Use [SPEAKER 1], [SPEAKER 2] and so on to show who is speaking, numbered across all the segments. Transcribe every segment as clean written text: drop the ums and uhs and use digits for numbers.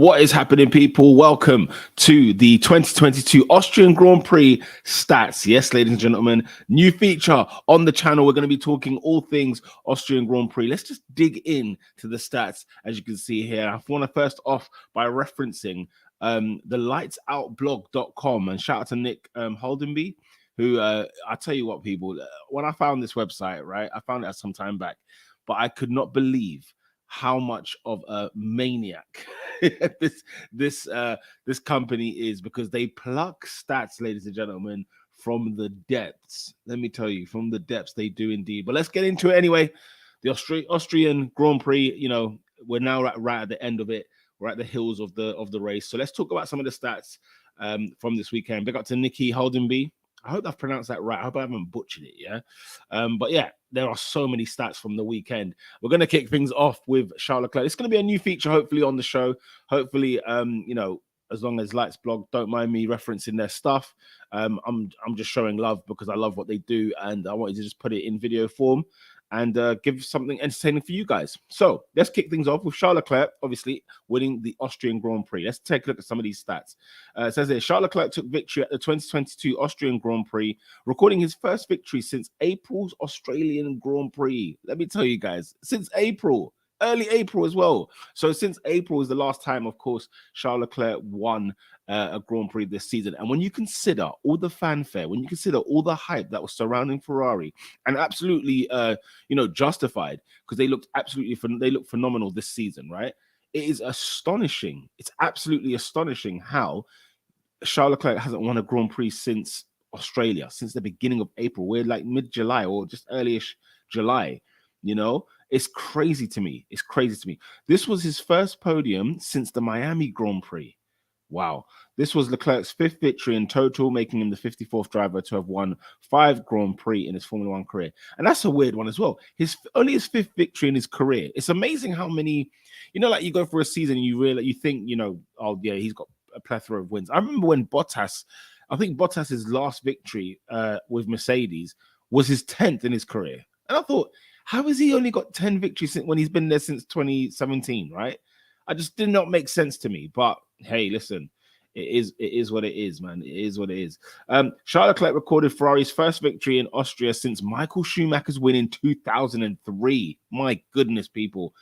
[SPEAKER 1] What is happening, people? Welcome to the 2022 Austrian Grand Prix stats. Yes, ladies and gentlemen, new feature on the channel. We're going to be talking all things Austrian Grand Prix. Let's just dig in to the stats, as you can see here. I want to first off by referencing the lightsoutblog.com, and shout out to Nick Holdenby, who I tell you what, people, when I found this website, right, I found it some time back, but I could not believe how much of a maniac this company is, because they pluck stats, ladies and gentlemen, from the depths. Let me tell you, from the depths, they do indeed. But let's get into it anyway. The Austrian Grand Prix, you know, we're now right at the end of it. We're at the hills of the race. So let's talk about some of the stats from this weekend. Big up to Nicky Holdenby. I hope I've pronounced that right. I hope I haven't butchered it, yeah? But yeah, there are so many stats from the weekend. We're going to kick things off with Charles Leclerc. It's going to be a new feature, hopefully, on the show. Hopefully, you know, as long as Lights Blog don't mind me referencing their stuff. I'm just showing love because I love what they do, and I wanted to just put it in video form and give something entertaining for you guys. So let's kick things off with Charles Leclerc, obviously winning the Austrian Grand Prix. Let's take a look at some of these stats. It says here, Charles Leclerc took victory at the 2022 Austrian Grand Prix, recording his first victory since April's Australian Grand Prix. Let me tell you guys, since April. Early April as well. So since April is the last time, of course, Charles Leclerc won a Grand Prix this season. And when you consider all the fanfare, when you consider all the hype that was surrounding Ferrari, and absolutely, you know, justified, because they looked phenomenal this season, right? It is astonishing. It's absolutely astonishing how Charles Leclerc hasn't won a Grand Prix since Australia, since the beginning of April. We're like mid-July or just early-ish July, you know? It's crazy to me. It's crazy to me. This was his first podium since the Miami Grand Prix. Wow. This was Leclerc's fifth victory in total, making him the 54th driver to have won 5 Grand Prix in his Formula One career. And that's a weird one as well. Only his fifth victory in his career. It's amazing how many, you know, like you go for a season and you think, you know, oh yeah, he's got a plethora of wins. I remember when I think Bottas's last victory with Mercedes was his 10th in his career. And I thought, how has he only got 10 victories when he's been there since 2017, right? I just did not make sense to me. But hey, listen, it is what it is, man. It is what it is. Charles Leclerc recorded Ferrari's first victory in Austria since Michael Schumacher's win in 2003. My goodness, people.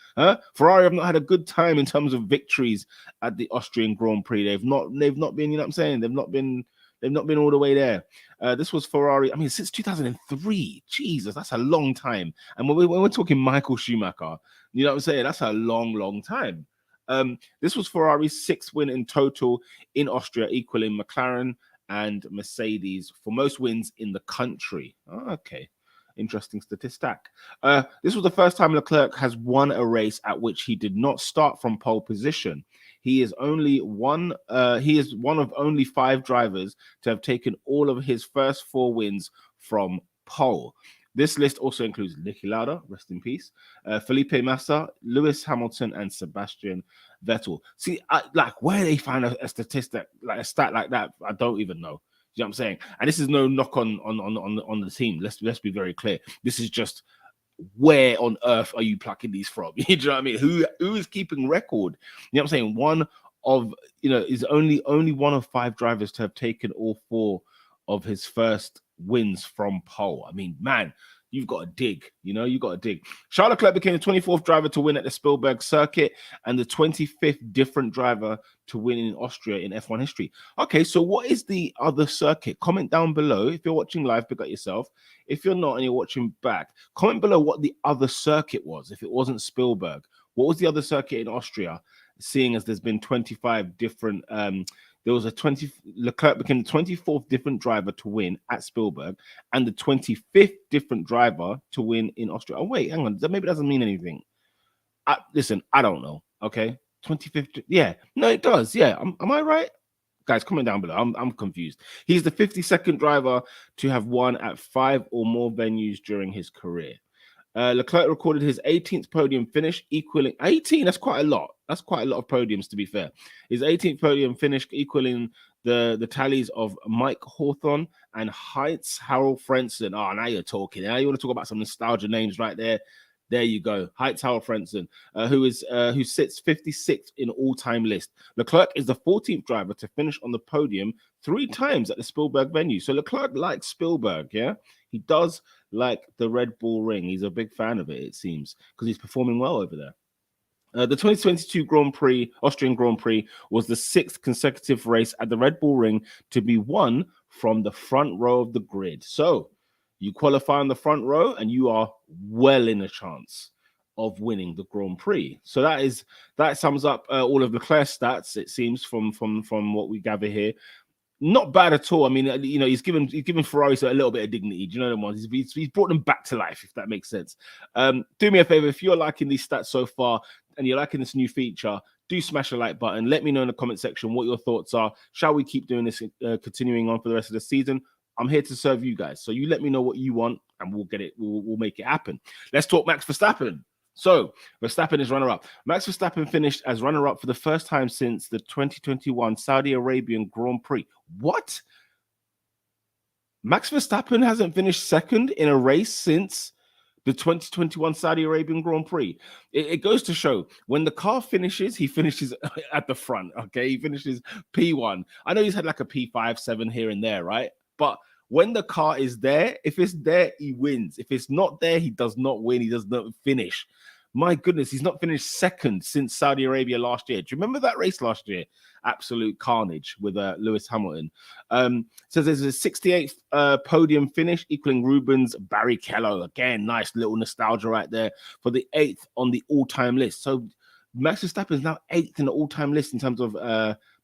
[SPEAKER 1] Ferrari have not had a good time in terms of victories at the Austrian Grand Prix. They've not been, you know what I'm saying? They've not been all the way there. This was Ferrari, I mean, since 2003. Jesus, that's a long time. And when we're talking Michael Schumacher, you know what I'm saying? That's a long, long time. This was Ferrari's 6th win in total in Austria, equaling McLaren and Mercedes for most wins in the country. Oh, okay. Interesting statistic. This was the first time Leclerc has won a race at which he did not start from pole position. He is one of only 5 drivers to have taken all of his first 4 wins from pole. This list also includes Niki Lauda, rest in peace, Felipe Massa, Lewis Hamilton, and Sebastian Vettel. See, like where they find a statistic, like a stat like that, I don't even know. You know what I'm saying? And this is no knock on the team. Let's be very clear. This is just, where on earth are you plucking these from? You know what I mean? Who is keeping record? You know what I'm saying? One of, you know, is only one of 5 drivers to have taken all 4 of his first wins from pole. I mean, man, you've got to dig, you know, you got to dig. Charles Leclerc became the 24th driver to win at the Spielberg circuit and the 25th different driver to win in Austria in F1 history. Okay, so what is the other circuit? Comment down below. If you're watching live, pick up yourself. If you're not and you're watching back, comment below what the other circuit was. If it wasn't Spielberg, what was the other circuit in Austria? Seeing as there's been 25 different, Leclerc became the 24th different driver to win at Spielberg and the 25th different driver to win in Austria. Oh, wait, hang on. That maybe doesn't mean anything. Listen, I don't know. Okay. 25th. Yeah. No, it does. Yeah. Am I right? Guys, comment down below. I'm confused. He's the 52nd driver to have won at 5 or more venues during his career. Leclerc recorded his 18th podium finish, equaling 18. That's quite a lot. That's quite a lot of podiums, to be fair. His 18th podium finish, equaling the tallies of Mike Hawthorne and Heinz Harald Frentzen. Oh, now you're talking. Now you want to talk about some nostalgia names right there. There you go. Hightower Frentzen, who sits 56th in all-time list. Leclerc is the 14th driver to finish on the podium 3 times at the Spielberg venue. So Leclerc likes Spielberg, yeah? He does like the Red Bull Ring. He's a big fan of it seems, because he's performing well over there. The 2022 Grand Prix, Austrian Grand Prix, was the 6th consecutive race at the Red Bull Ring to be won from the front row of the grid. So you qualify on the front row and you are well in a chance of winning the Grand Prix. So that sums up all of Leclerc's stats, it seems, from what we gather here. Not bad at all. I mean, he's given Ferrari a little bit of dignity. Do you know the ones? He's brought them back to life, if that makes sense. Do me a favor, if you're liking these stats so far and you're liking this new feature, do smash the like button. Let me know in the comment section what your thoughts are. Shall we keep doing this, continuing on for the rest of the season? I'm here to serve you guys. So you let me know what you want and we'll get it. We'll make it happen. Let's talk Max Verstappen. So Verstappen is runner-up. Max Verstappen finished as runner-up for the first time since the 2021 Saudi Arabian Grand Prix. What? Max Verstappen hasn't finished second in a race since the 2021 Saudi Arabian Grand Prix. It goes to show when the car finishes, he finishes at the front. Okay, he finishes P1. I know he's had like a P5, 7 here and there, right? But when the car is there, if it's there, he wins. If it's not there, he does not win. He does not finish. My goodness, he's not finished second since Saudi Arabia last year. Do you remember that race last year? Absolute carnage with Lewis Hamilton. So there's a 68th podium finish, equaling Rubens Barrichello. Again, nice little nostalgia right there for the 8th on the all-time list. So Max Verstappen is now 8th in the all-time list in terms of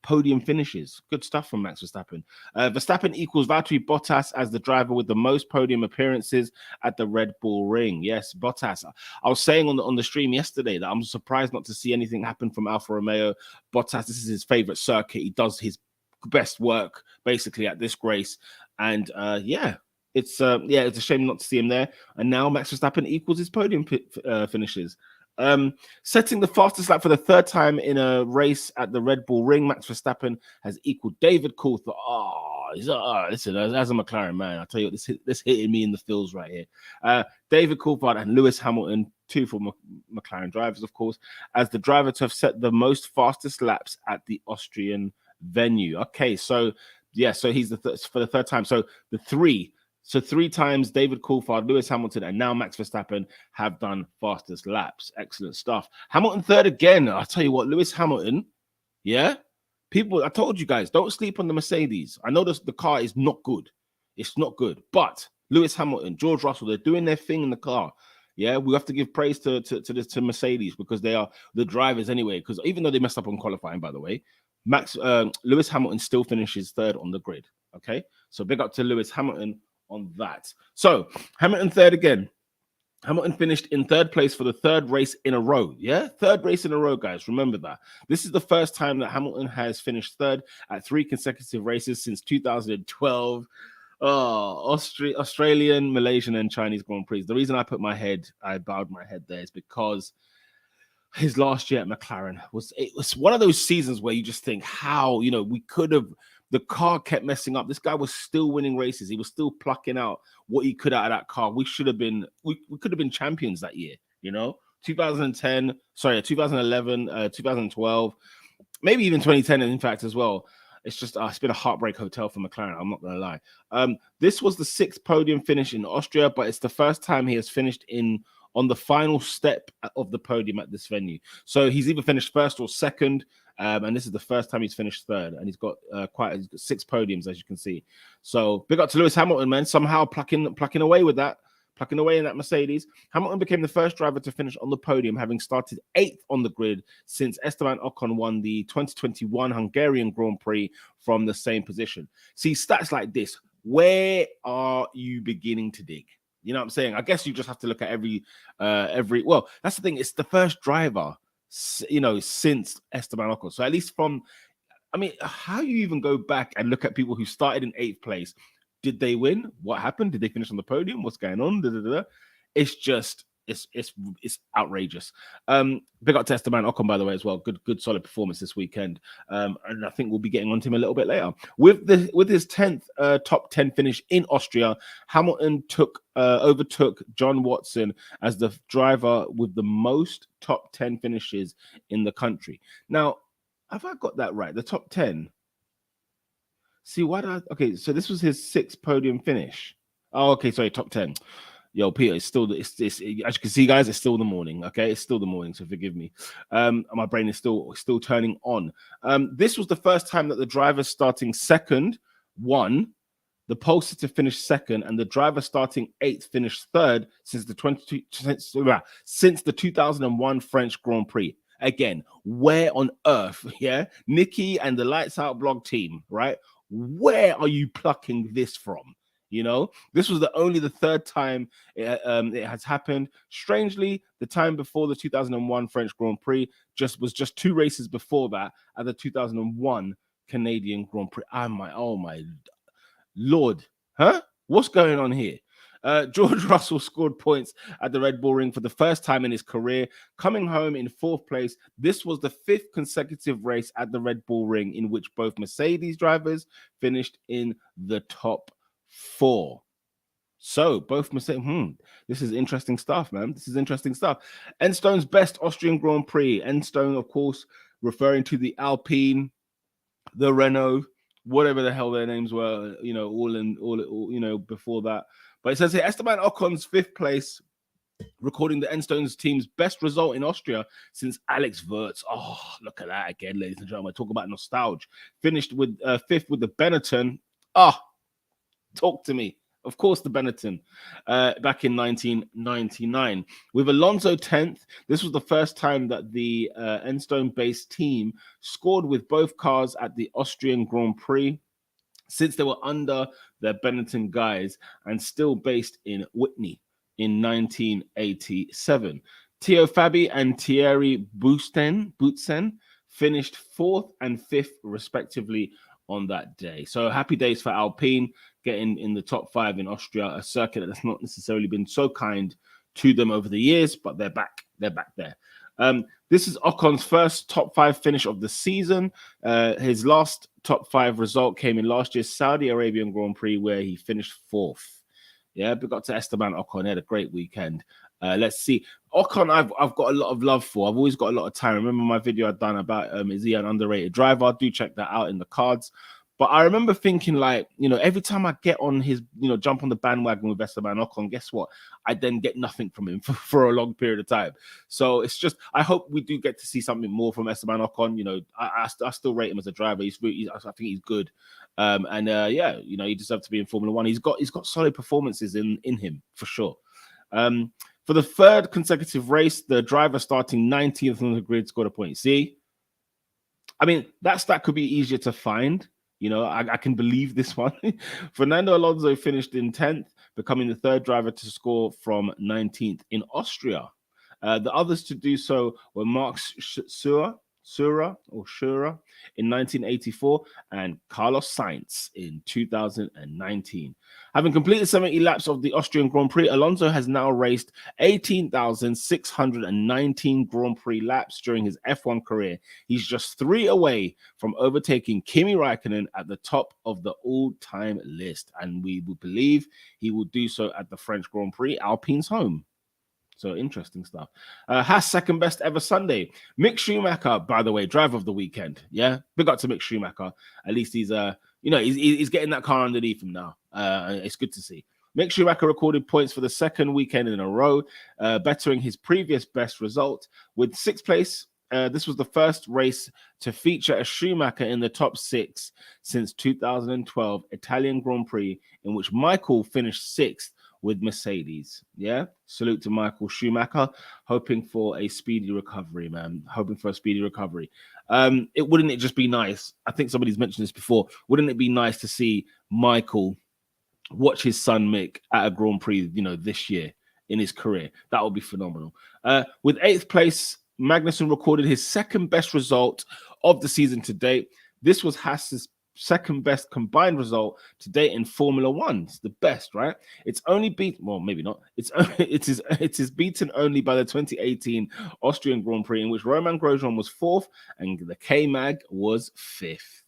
[SPEAKER 1] podium finishes. Good stuff from Max Verstappen. Verstappen equals Valtteri Bottas as the driver with the most podium appearances at the Red Bull Ring. Yes, Bottas. I was saying on the stream yesterday that I'm surprised not to see anything happen from Alfa Romeo. Bottas, this is his favorite circuit. He does his best work basically at this race. And it's a shame not to see him there. And now Max Verstappen equals his podium finishes. Setting the fastest lap for the 3rd time in a race at the Red Bull Ring, Max Verstappen has equaled David Coulthard. Listen, as a McLaren man, I tell you what, this hitting me in the feels right here. David Coulthard and Lewis Hamilton, 2 for McLaren drivers, of course, as the driver to have set the most fastest laps at the Austrian venue. Okay, so he's for the 3rd time. So the 3 times David Coulthard, Lewis Hamilton, and now Max Verstappen have done fastest laps. Excellent stuff. Hamilton 3rd again. I'll tell you what, Lewis Hamilton, yeah? People, I told you guys, don't sleep on the Mercedes. I know the car is not good. It's not good. But Lewis Hamilton, George Russell, they're doing their thing in the car. Yeah, we have to give praise to Mercedes because they are the drivers anyway. Because even though they messed up on qualifying, by the way, Lewis Hamilton still finishes 3rd on the grid. Okay, so big up to Lewis Hamilton on that. So Hamilton 3rd again. Hamilton finished in 3rd place for the 3rd race in a row. Yeah, 3rd race in a row, guys. Remember that. This is the first time that Hamilton has finished 3rd at 3 consecutive races since 2012. Australian, Malaysian, and Chinese Grand Prix. The reason I bowed my head there is because his last year at McLaren was one of those seasons where you just think how, we could have. The car kept messing up. This guy was still winning races. He was still plucking out what he could out of that car. We could have been champions that year, 2010, 2011, 2012, maybe even 2010, in fact, as well. It's just, it's been a heartbreak hotel for McLaren. I'm not going to lie. This was the 6th podium finish in Austria, but it's the first time he has finished on the final step of the podium at this venue. So he's either finished 1st or 2nd. And this is the first time he's finished 3rd, and he's got 6 podiums, as you can see. So big up to Lewis Hamilton, man, somehow plucking away with that, plucking away in that Mercedes. Hamilton became the first driver to finish on the podium, having started 8th on the grid since Esteban Ocon won the 2021 Hungarian Grand Prix from the same position. See, stats like this, where are you beginning to dig? You know what I'm saying? I guess you just have to look at every. Well, that's the thing. It's the first driver, since Esteban Ocon. So at least how you even go back and look at people who started in 8th place? Did they win? What happened? Did they finish on the podium? What's going on? It's just it's outrageous. Big up to Esteban Ocon, by the way, as well. Good solid performance this weekend. And I think we'll be getting onto him a little bit later. With his 10th top 10 finish in Austria, Hamilton overtook John Watson as the driver with the most top 10 finishes in the country. Now, have I got that right? The top 10. See, okay, so this was his 6th podium finish. Oh, okay, sorry, top 10. Yo, Peter, it's still as you can see, guys, it's still the morning. Okay, it's still the morning, so forgive me. My brain is still turning on. This was the first time that the driver starting second won, the pole sitter finished second, and the driver starting 8th finished 3rd since the 2001 French Grand Prix. Again, where on earth, yeah, Nikki and the Lights Out blog team, right? Where are you plucking this from? You know, this was only the 3rd time it has happened. Strangely, the time before the 2001 French Grand Prix was just 2 races before that at the 2001 Canadian Grand Prix. Oh my Lord, huh? What's going on here? George Russell scored points at the Red Bull Ring for the first time in his career, coming home in 4th place. This was the 5th consecutive race at the Red Bull Ring in which both Mercedes drivers finished in the top 4. So both Mercedes, this is interesting stuff, man. This is interesting stuff. Enstone's best Austrian Grand Prix. Enstone, of course, referring to the Alpine, the Renault, whatever the hell their names were, you know, all you know, before that. But it says here, Esteban Ocon's 5th place, recording the Enstone's team's best result in Austria since Alex Wurz. Oh, look at that again, ladies and gentlemen. Talk about nostalgia. Finished with 5th with the Benetton. Talk to me. Of course, the Benetton back in 1999. With Alonso 10th, this was the first time that the Enstone-based team scored with both cars at the Austrian Grand Prix since they were under their Benetton guys and still based in Whitney in 1987. Theo Fabi and Thierry Boutsen finished 4th and 5th, respectively, on that day. So happy days for Alpine, getting in the top 5 in Austria, a circuit that has not necessarily been so kind to them over the years, but they're back. They're back there. This is Ocon's first top 5 finish of the season. His last top 5 result came in last year's Saudi Arabian Grand Prix, where he finished 4th. Yeah, big up to Esteban Ocon. He had a great weekend. Let's see. Ocon, I've got a lot of love for. I've always got a lot of time. Remember my video I've done about is he an underrated driver? Do check that out in the cards. But I remember thinking, like, you know, every time I get on his, you know, jump on the bandwagon with Esteban Ocon, guess what? I then get nothing from him for a long period of time. So it's just, I hope we do get to see something more from Esteban Ocon. You know, I still rate him as a driver. I think he's good. Yeah, you know, he deserves to be in Formula One. He's got solid performances in him for sure. For the 3rd consecutive race, the driver starting 19th on the grid scored a point. See, I mean, that stat could be easier to find. You know, I can believe this one. Fernando Alonso finished in 10th, becoming the 3rd driver to score from 19th in Austria. The others to do so were Mark Sura in 1984 and Carlos Sainz in 2019. Having completed 70 laps of the Austrian Grand Prix, Alonso has now raced 18,619 Grand Prix laps during his F1 career. He's just 3 away from overtaking Kimi Raikkonen at the top of the all-time list, and we will believe he will do so at the French Grand Prix, Alpine's home. So interesting stuff. Haas second best ever Sunday. Mick Schumacher, by the way, driver of the weekend. Yeah, big up to Mick Schumacher. At least he's he's getting that car underneath him now. It's good to see. Mick Schumacher recorded points for the 2nd weekend in a row, bettering his previous best result with 6th place. This was the first race to feature a Schumacher in the top 6 since 2012 Italian Grand Prix, in which Michael finished 6th with Mercedes. Yeah, salute to Michael Schumacher, hoping for a speedy recovery, man. Hoping for a speedy recovery. Wouldn't it just be nice? I think somebody's mentioned this before. Wouldn't it be nice to see Michael watch his son Mick at a Grand Prix, you know, this year in his career? That would be phenomenal. With 8th place, Magnussen recorded his 2nd best result of the season to date. This was Haas's second best combined result to date in Formula One. It's the best, right? It's only beaten, well, maybe not. It is beaten only by the 2018 Austrian Grand Prix, in which Romain Grosjean was fourth and the K-Mag was fifth.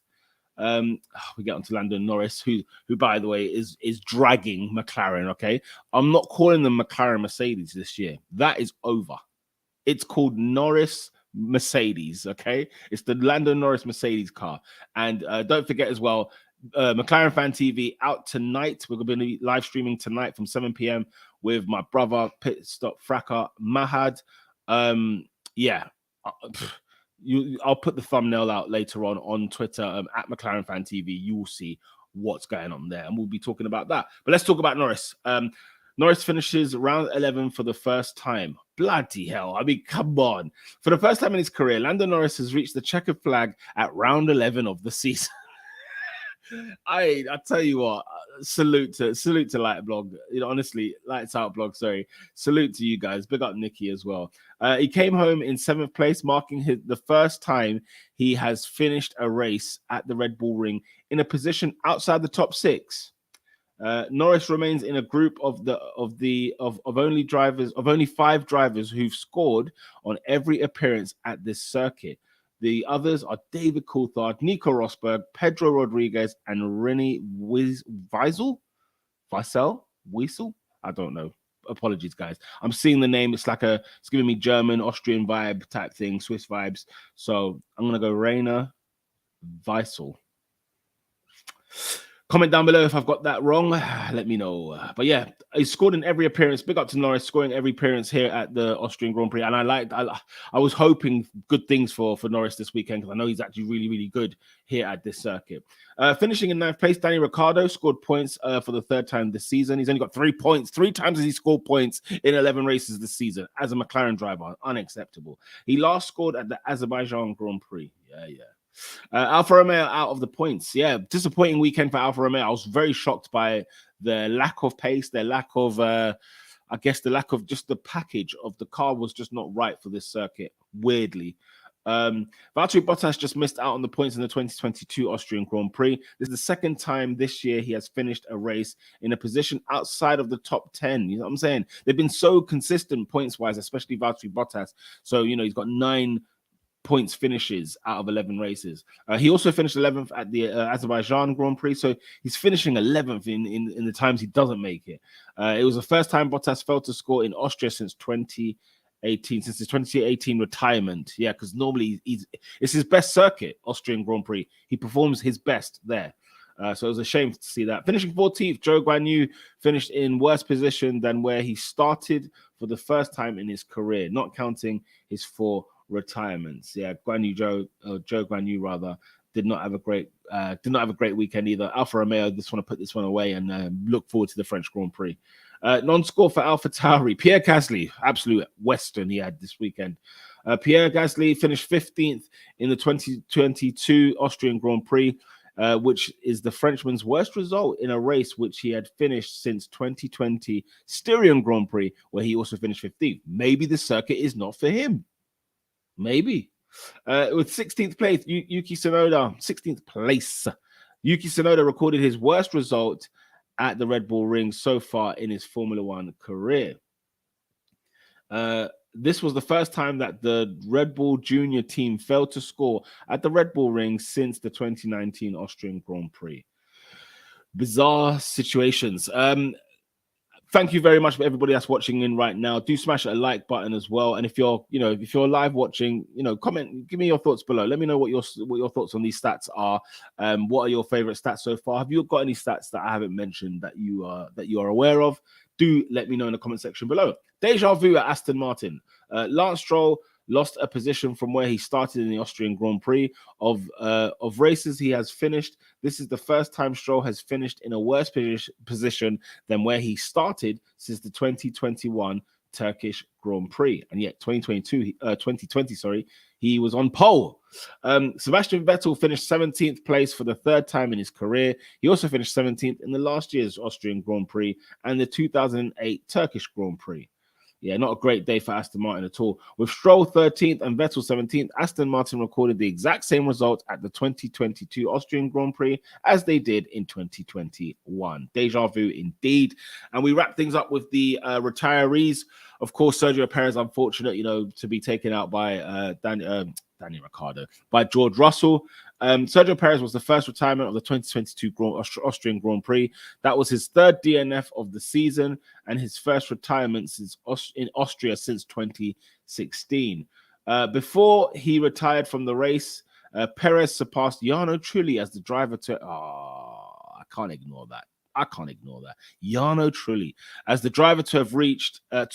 [SPEAKER 1] We get on to Lando Norris, who by the way is dragging McLaren. Okay, I'm not calling them McLaren Mercedes this year. That is over. It's called Norris Mercedes. Okay, it's the Lando Norris Mercedes car. And don't forget as well, McLaren Fan TV out tonight. We're going to be live streaming tonight from 7 p.m. with my brother Pit Stop Fracker Mahad. I'll put the thumbnail out later on Twitter at McLaren Fan TV. You will see what's going on there, and we'll be talking about that. But let's talk about Norris. Norris finishes round 11 for the first time. Bloody hell. I mean, come on. For the first time in his career, Lando Norris has reached the checkered flag at round 11 of the season. I tell you what, salute to Light Blog. You know, honestly, Lights Out Blog, sorry. Salute to you guys. Big up Nicky as well. He came home in 7th place, marking the first time he has finished a race at the Red Bull Ring in a position outside the top 6. Norris remains in a group of only 5 drivers who've scored on every appearance at this circuit. The others are David Coulthard, Nico Rosberg, Pedro Rodriguez, and René Wiesel? I don't know. Apologies, guys. I'm seeing the name. It's giving me German, Austrian vibe type thing, Swiss vibes. So I'm going to go Rainer Wiesel. Comment down below if I've got that wrong. Let me know. But yeah, he scored in every appearance. Big up to Norris, scoring every appearance here at the Austrian Grand Prix. And I was hoping good things for Norris this weekend, because I know he's actually really, really good here at this circuit. Finishing in 9th place, Danny Ricciardo scored points for the 3rd time this season. He's only got 3 points. 3 times has he scored points in 11 races this season as a McLaren driver. Unacceptable. He last scored at the Azerbaijan Grand Prix. Yeah. Alfa Romeo out of the points. Yeah, disappointing weekend for Alfa Romeo. I was very shocked by the lack of pace, the lack of just the package of the car was just not right for this circuit, weirdly. Valtteri Bottas just missed out on the points in the 2022 Austrian Grand Prix. This is the 2nd time this year he has finished a race in a position outside of the top 10. You know what I'm saying? They've been so consistent points-wise, especially Valtteri Bottas. So, he's got 9 points finishes out of 11 races. He also finished 11th at the Azerbaijan Grand Prix, so he's finishing 11th in the times he doesn't make it. It was the first time Bottas failed to score in Austria since 2018, since his 2018 retirement. Yeah, because normally it's his best circuit, Austrian Grand Prix. He performs his best there. So it was a shame to see that. Finishing 14th, Zhou Guanyu finished in worse position than where he started for the first time in his career, not counting his 4 retirements. Yeah, Zhou Guanyu rather did not have a great weekend either. Alfa Romeo just want to put this one away and look forward to the French Grand Prix. Non-score for AlphaTauri. Pierre Gasly, absolute Western he had this weekend. Pierre Gasly finished 15th in the 2022 Austrian Grand Prix, which is the Frenchman's worst result in a race which he had finished since 2020 Styrian Grand Prix, where he also finished 15th. Maybe the circuit is not for him. Maybe. With 16th place, Yuki Tsunoda, 16th place. Yuki Tsunoda recorded his worst result at the Red Bull Ring so far in his Formula One career. This was the first time that the Red Bull Junior team failed to score at the Red Bull Ring since the 2019 Austrian Grand Prix. Bizarre situations. Thank you very much for everybody that's watching in right now. Do smash a like button as well. And if you're live watching, comment, give me your thoughts below. Let me know what your thoughts on these stats are. What are your favorite stats so far? Have you got any stats that I haven't mentioned that you are aware of? Do let me know in the comment section below. Deja vu at Aston Martin. Lance Stroll lost a position from where he started in the Austrian Grand Prix. Of races he has finished, this is the first time Stroll has finished in a worse position than where he started since the 2021 Turkish Grand Prix. And yet 2020, he was on pole. Sebastian Vettel finished 17th place for the 3rd time in his career. He also finished 17th in the last year's Austrian Grand Prix and the 2008 Turkish Grand Prix. Yeah, not a great day for Aston Martin at all. With Stroll 13th and Vettel 17th, Aston Martin recorded the exact same result at the 2022 Austrian Grand Prix as they did in 2021. Deja vu indeed. And we wrap things up with the retirees. Of course, Sergio Perez, unfortunate, to be taken out by Daniel Ricciardo, by George Russell. Sergio Perez was the first retirement of the 2022 Austrian Grand Prix. That was his third DNF of the season and his first retirement in Austria since 2016. Before he retired from the race, Perez surpassed Jarno Trulli as the driver to... I can't ignore that. Jarno Trulli as the driver to have raced the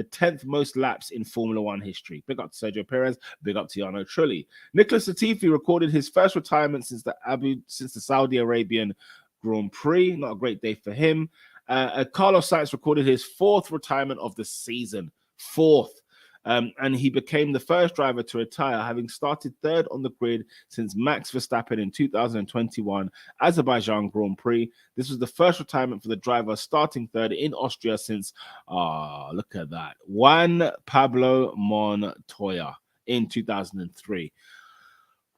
[SPEAKER 1] 10th most laps in Formula One history. Big up to Sergio Perez, big up to Jarno Trulli. Nicholas Latifi recorded his first retirement since the Saudi Arabian Grand Prix. Not a great day for him. Carlos Sainz recorded his fourth retirement of the season. Fourth. And he became the first driver to retire, having started third on the grid since Max Verstappen in 2021 Azerbaijan Grand Prix. This was the first retirement for the driver starting third in Austria since, look at that, Juan Pablo Montoya in 2003.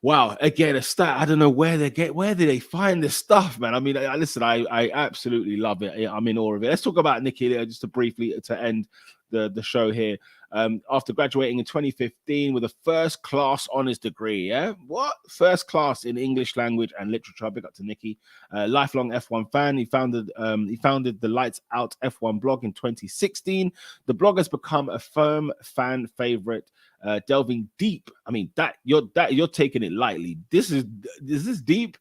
[SPEAKER 1] Wow, again, a stat. I don't know where do they find this stuff, man? I mean, listen, I absolutely love it. I'm in awe of it. Let's talk about Nicky just to briefly to end the show here. After graduating in 2015 with a first class honors degree. Yeah, what? First class in English language and literature. Big up to Nicky. Lifelong F1 fan. He founded the Lights Out F1 blog in 2016. The blog has become a firm fan favorite, delving deep. I mean, you're taking it lightly. This is deep.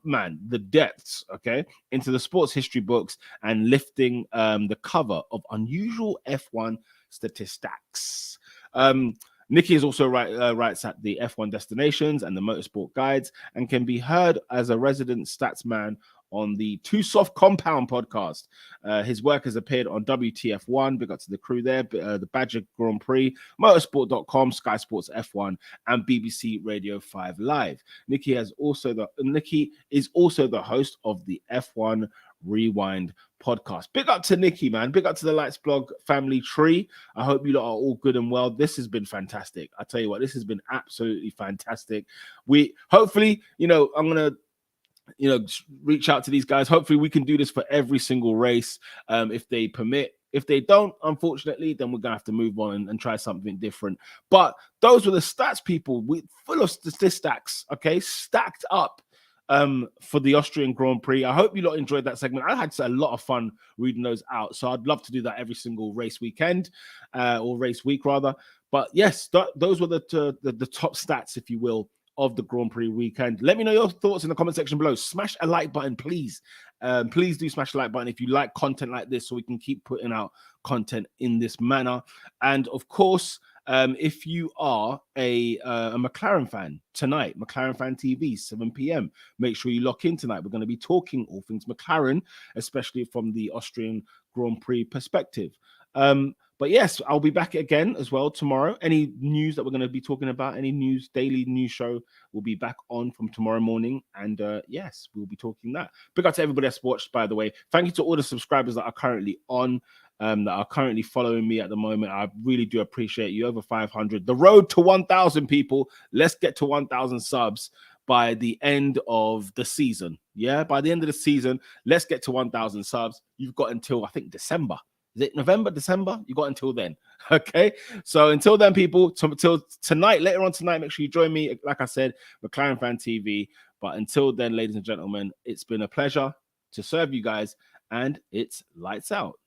[SPEAKER 1] Man, the depths, okay, into the sports history books and lifting the cover of unusual F1 statistics. Nicky is also writes at the F1 Destinations and the Motorsport Guides and can be heard as a resident statsman on the Too Soft Compound podcast. His work has appeared on WTF1, big up to the crew there, the Badger Grand Prix, motorsport.com, Sky Sports F1, and BBC Radio 5 Live. Nicky is also the host of the F1 Rewind podcast. Big up to Nicky, man. Big up to the Lights Blog family tree. I hope you lot are all good and well. This has been fantastic. I tell you what, this has been absolutely fantastic. We hopefully, I'm gonna reach out to these guys. Hopefully we can do this for every single race if they permit. If they don't, unfortunately, then we're gonna have to move on and try something different. But those were the stats, people. We full of statistics, okay, stacked up for the Austrian Grand Prix. I hope you lot enjoyed that segment. I had a lot of fun reading those out, so I'd love to do that every single race weekend or race week rather. But yes, those were the top stats, if you will, of the Grand Prix weekend. Let me know your thoughts in the comment section below. Smash a like button, please. Please do smash the like button if you like content like this, so we can keep putting out content in this manner. And of course, if you are a McLaren fan tonight, McLaren Fan TV, 7 p.m. Make sure you lock in tonight. We're going to be talking all things McLaren, especially from the Austrian Grand Prix perspective. But yes, I'll be back again as well tomorrow. Any news that we're going to be talking about, any news, daily news show, will be back on from tomorrow morning. And yes, we'll be talking that. Big up to everybody that's watched, by the way. Thank you to all the subscribers that are currently on, that are currently following me at the moment. I really do appreciate you. Over 500. The road to 1,000 people. Let's get to 1,000 subs by the end of the season. Yeah, by the end of the season, let's get to 1,000 subs. You've got until, I think, December. Is it November, December? You got until then. Okay. So until then, people, until tonight, later on tonight, make sure you join me. Like I said, McLaren Fan TV. But until then, ladies and gentlemen, it's been a pleasure to serve you guys, and it's lights out.